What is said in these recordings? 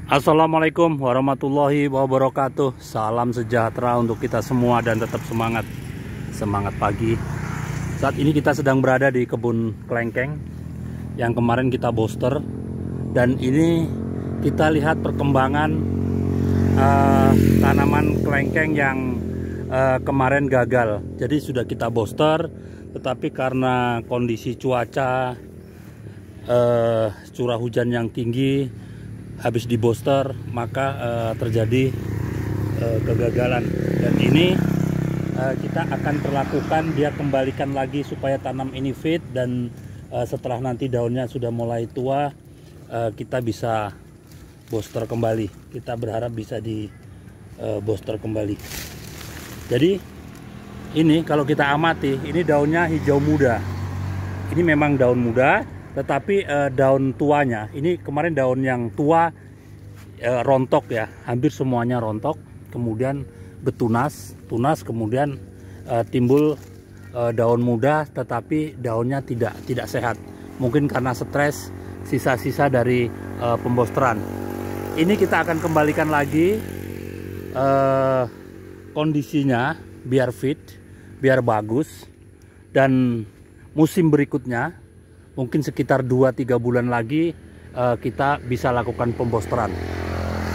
Assalamualaikum warahmatullahi wabarakatuh. Salam sejahtera untuk kita semua dan tetap semangat. Semangat pagi. Saat ini kita sedang berada di kebun kelengkeng yang kemarin kita booster. Dan ini kita lihat perkembangan tanaman kelengkeng yang kemarin gagal. Jadi sudah kita booster, tetapi karena kondisi cuaca curah hujan yang tinggi, habis di booster maka terjadi kegagalan. Dan ini kita akan perlakukan, dia kembalikan lagi supaya tanam ini fit. Dan setelah nanti daunnya sudah mulai tua, kita bisa booster kembali. Kita berharap bisa di booster kembali. Jadi ini kalau kita amati, ini daunnya hijau muda. Ini memang daun muda, tetapi daun tuanya ini kemarin daun yang tua rontok ya, hampir semuanya rontok, kemudian betunas, kemudian timbul daun muda, tetapi daunnya tidak sehat, mungkin karena stres, sisa-sisa dari pembosteran. Ini kita akan kembalikan lagi kondisinya biar fit, biar bagus, dan musim berikutnya mungkin sekitar 2-3 bulan lagi kita bisa lakukan pembosteran.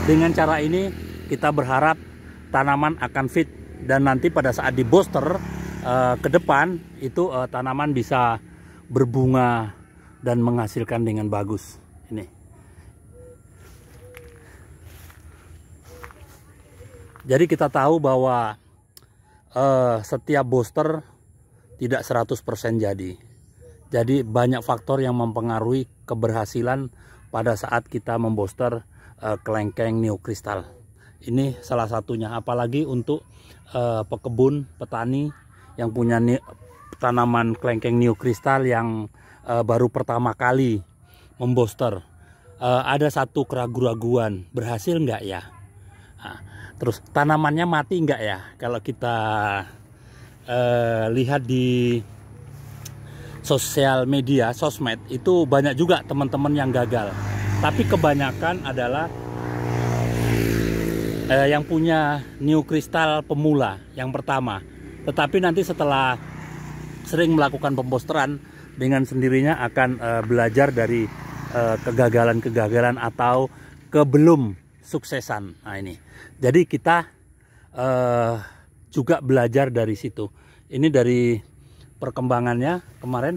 Dengan cara ini kita berharap tanaman akan fit, dan nanti pada saat di booster ke depan itu tanaman bisa berbunga dan menghasilkan dengan bagus. Ini. Jadi kita tahu bahwa setiap booster tidak 100% jadi. Jadi banyak faktor yang mempengaruhi keberhasilan pada saat kita membooster kelengkeng neokristal. Ini salah satunya, apalagi untuk pekebun, petani yang punya tanaman kelengkeng neokristal yang baru pertama kali membooster. Ada satu keraguan-raguan, berhasil nggak ya? Nah, terus tanamannya mati nggak ya? Kalau kita lihat di sosial media, sosmed, itu banyak juga teman-teman yang gagal. Tapi kebanyakan adalah yang punya neokristal pemula yang pertama. Tetapi nanti setelah sering melakukan pembosteran, dengan sendirinya akan belajar dari kegagalan-kegagalan atau kebelum suksesan. Nah ini. Jadi kita juga belajar dari situ. Ini dari perkembangannya kemarin,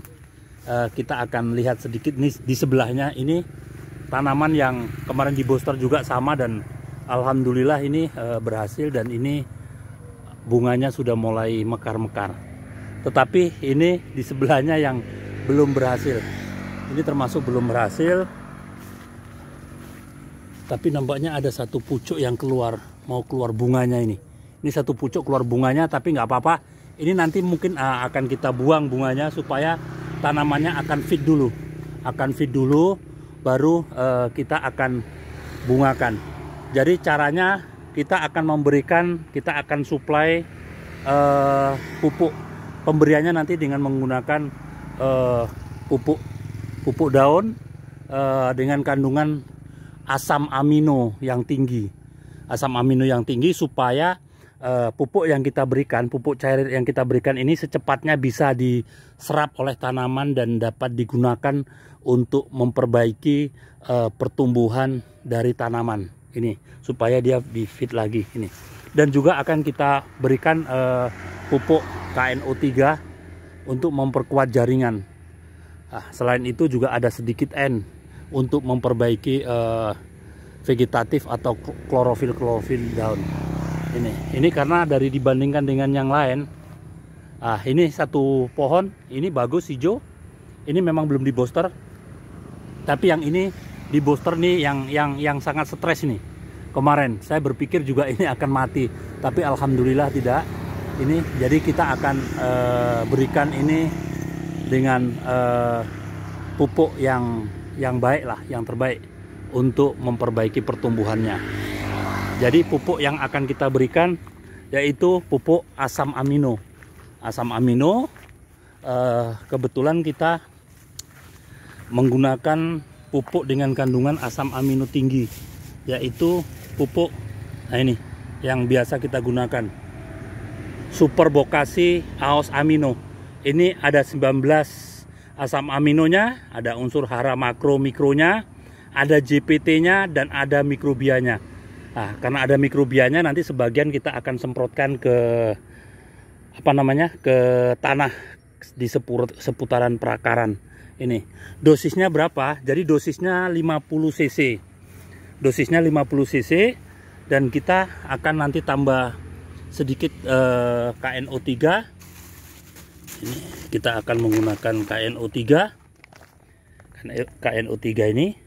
kita akan lihat sedikit nih di sebelahnya. Ini tanaman yang kemarin di booster juga sama, dan alhamdulillah ini berhasil, dan ini bunganya sudah mulai mekar-mekar. Tetapi ini di sebelahnya yang belum berhasil. Ini termasuk belum berhasil, tapi nampaknya ada satu pucuk yang mau keluar bunganya ini. Ini satu pucuk keluar bunganya, tapi nggak apa-apa. Ini nanti mungkin akan kita buang bunganya supaya tanamannya akan fit dulu. Baru kita akan bungakan. Jadi caranya kita akan supply pupuk. Pemberiannya nanti dengan menggunakan pupuk daun dengan kandungan asam amino yang tinggi. Asam amino yang tinggi supaya pupuk yang kita berikan, pupuk cair yang kita berikan ini secepatnya bisa diserap oleh tanaman dan dapat digunakan untuk memperbaiki pertumbuhan dari tanaman ini supaya dia fit lagi ini. Dan juga akan kita berikan pupuk KNO3 untuk memperkuat jaringan. Nah, selain itu juga ada sedikit N untuk memperbaiki vegetatif atau klorofil daun. Ini karena dari dibandingkan dengan yang lain, ini satu pohon ini bagus hijau, ini memang belum di booster, tapi yang ini di booster nih yang sangat stres nih. Kemarin saya berpikir juga ini akan mati, tapi alhamdulillah tidak. Ini jadi kita akan berikan ini dengan pupuk yang baik lah, yang terbaik untuk memperbaiki pertumbuhannya. Jadi pupuk yang akan kita berikan yaitu pupuk asam amino. Asam amino kebetulan kita menggunakan pupuk dengan kandungan asam amino tinggi. yaitu pupuk, nah ini yang biasa kita gunakan, Super Bokasi AOS Amino. Ini ada 19 asam aminonya, ada unsur hara makro mikronya, ada JPT-nya, dan ada mikrobianya. Nah, karena ada mikrobianya, nanti sebagian kita akan semprotkan ke ke tanah di seputaran perakaran. Ini dosisnya berapa? Jadi dosisnya 50 cc. Dosisnya 50 cc, dan kita akan nanti tambah sedikit KNO3. Ini kita akan menggunakan KNO3. KNO3 ini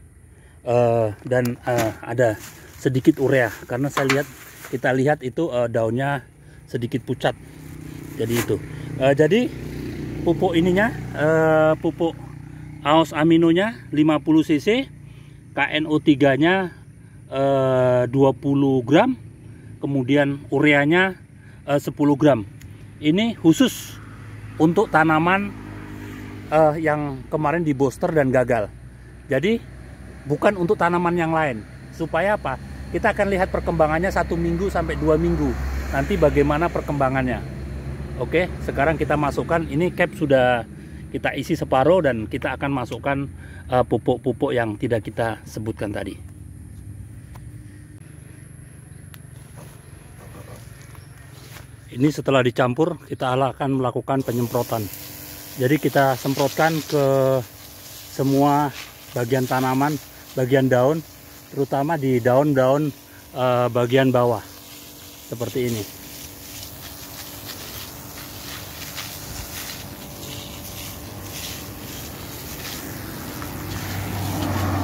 dan ada sedikit urea, karena kita lihat itu daunnya sedikit pucat. Jadi itu. Jadi pupuk ininya, pupuk AOS aminonya 50 cc, KNO3-nya 20 gram, kemudian ureanya 10 gram. Ini khusus untuk tanaman yang kemarin di booster dan gagal. Jadi bukan untuk tanaman yang lain. Supaya apa? Kita akan lihat perkembangannya 1 minggu sampai 2 minggu. Nanti bagaimana perkembangannya. Oke, sekarang kita masukkan, ini cap sudah kita isi separuh, dan kita akan masukkan pupuk-pupuk yang tidak kita sebutkan tadi. Ini setelah dicampur, kita akan melakukan penyemprotan. Jadi kita semprotkan ke semua bagian tanaman, bagian daun, terutama di daun-daun bagian bawah, seperti ini.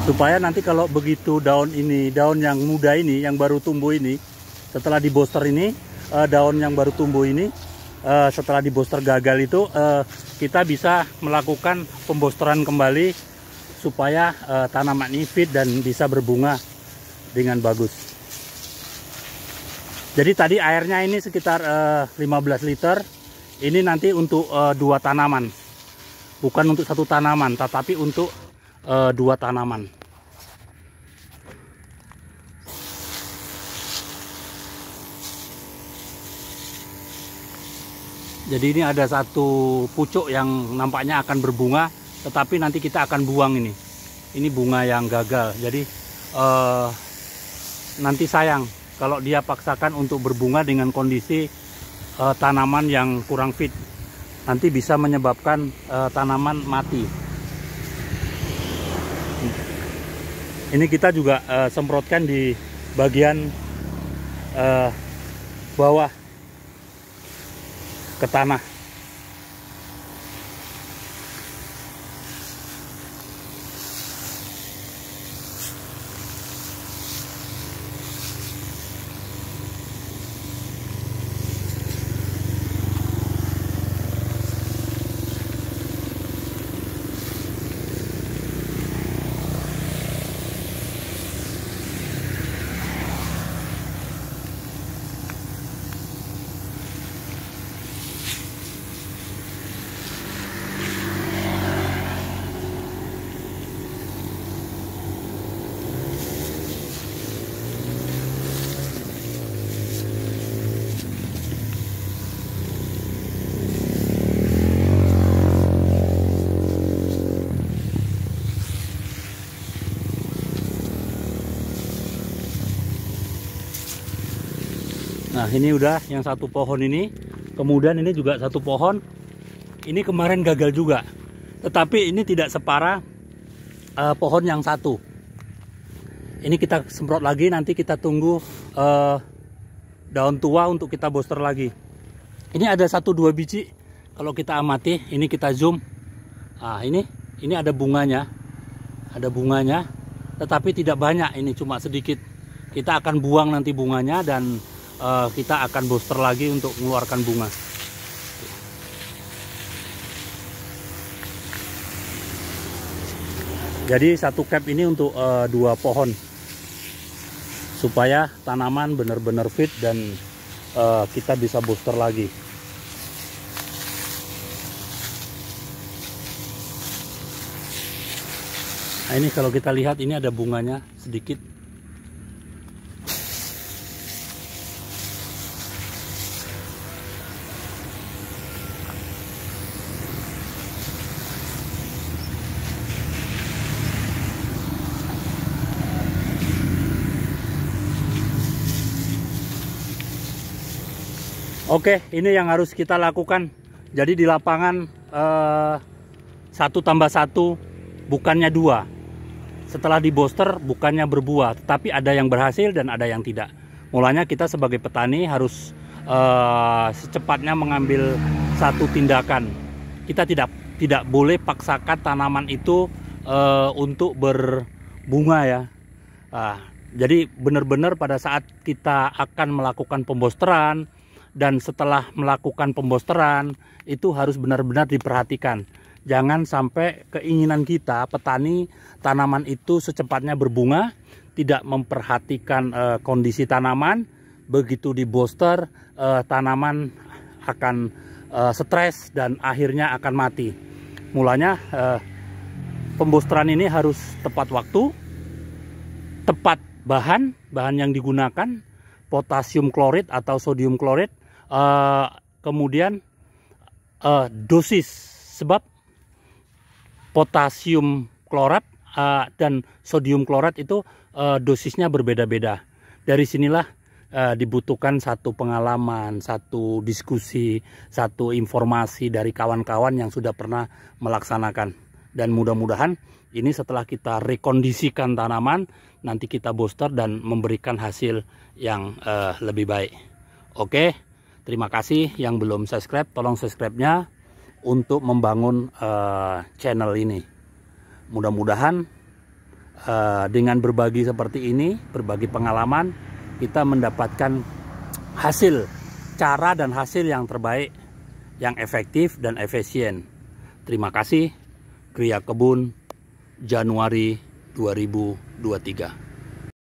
Supaya nanti kalau begitu daun yang muda ini, yang baru tumbuh ini, setelah di booster ini, daun yang baru tumbuh ini, setelah di booster gagal itu, kita bisa melakukan pembosteran kembali supaya tanaman ini fit dan bisa berbunga dengan bagus. Jadi tadi airnya ini sekitar 15 liter. Ini nanti untuk 2 tanaman, bukan untuk 1 tanaman, tetapi untuk 2 tanaman. Jadi ini ada 1 pucuk yang nampaknya akan berbunga, tetapi nanti kita akan buang ini. Ini bunga yang gagal. Jadi nanti sayang kalau dia paksakan untuk berbunga dengan kondisi tanaman yang kurang fit. Nanti bisa menyebabkan tanaman mati. Ini kita juga semprotkan di bagian bawah ke tanah. Nah, ini udah yang 1 pohon ini. Kemudian ini juga 1 pohon. Ini kemarin gagal juga. Tetapi ini tidak separah pohon yang 1. Ini kita semprot lagi, nanti kita tunggu daun tua untuk kita booster lagi. Ini ada 1-2 biji. Kalau kita amati, ini kita zoom. Nah, ini ada bunganya. Ada bunganya, tetapi tidak banyak, ini cuma sedikit. Kita akan buang nanti bunganya, dan kita akan booster lagi untuk mengeluarkan bunga. Jadi 1 cap ini untuk 2 pohon, supaya tanaman benar-benar fit dan kita bisa booster lagi. Nah, ini kalau kita lihat, ini ada bunganya sedikit. Oke, ini yang harus kita lakukan. Jadi di lapangan 1+1 bukannya 2. Setelah di booster bukannya berbuah, tetapi ada yang berhasil dan ada yang tidak. Mulanya kita sebagai petani harus secepatnya mengambil satu tindakan. Kita tidak boleh paksakan tanaman itu untuk berbunga ya. Jadi benar-benar pada saat kita akan melakukan pembosteran dan setelah melakukan pembosteran itu harus benar-benar diperhatikan. Jangan sampai keinginan kita petani tanaman itu secepatnya berbunga, tidak memperhatikan kondisi tanaman. Begitu di booster tanaman akan stres dan akhirnya akan mati. Mulanya pembosteran ini harus tepat waktu, tepat bahan yang digunakan, potasium klorid atau sodium klorid, kemudian dosis, sebab potasium klorat dan sodium klorat itu dosisnya berbeda-beda. Dari sinilah dibutuhkan satu pengalaman, satu diskusi, satu informasi dari kawan-kawan yang sudah pernah melaksanakan. Dan mudah-mudahan ini setelah kita rekondisikan tanaman, nanti kita booster dan memberikan hasil yang lebih baik. Oke, terima kasih yang belum subscribe, tolong subscribe-nya untuk membangun channel ini. Mudah-mudahan dengan berbagi seperti ini, berbagi pengalaman, kita mendapatkan hasil, cara dan hasil yang terbaik, yang efektif dan efisien. Terima kasih. Kriya Kebun, Januari 2023.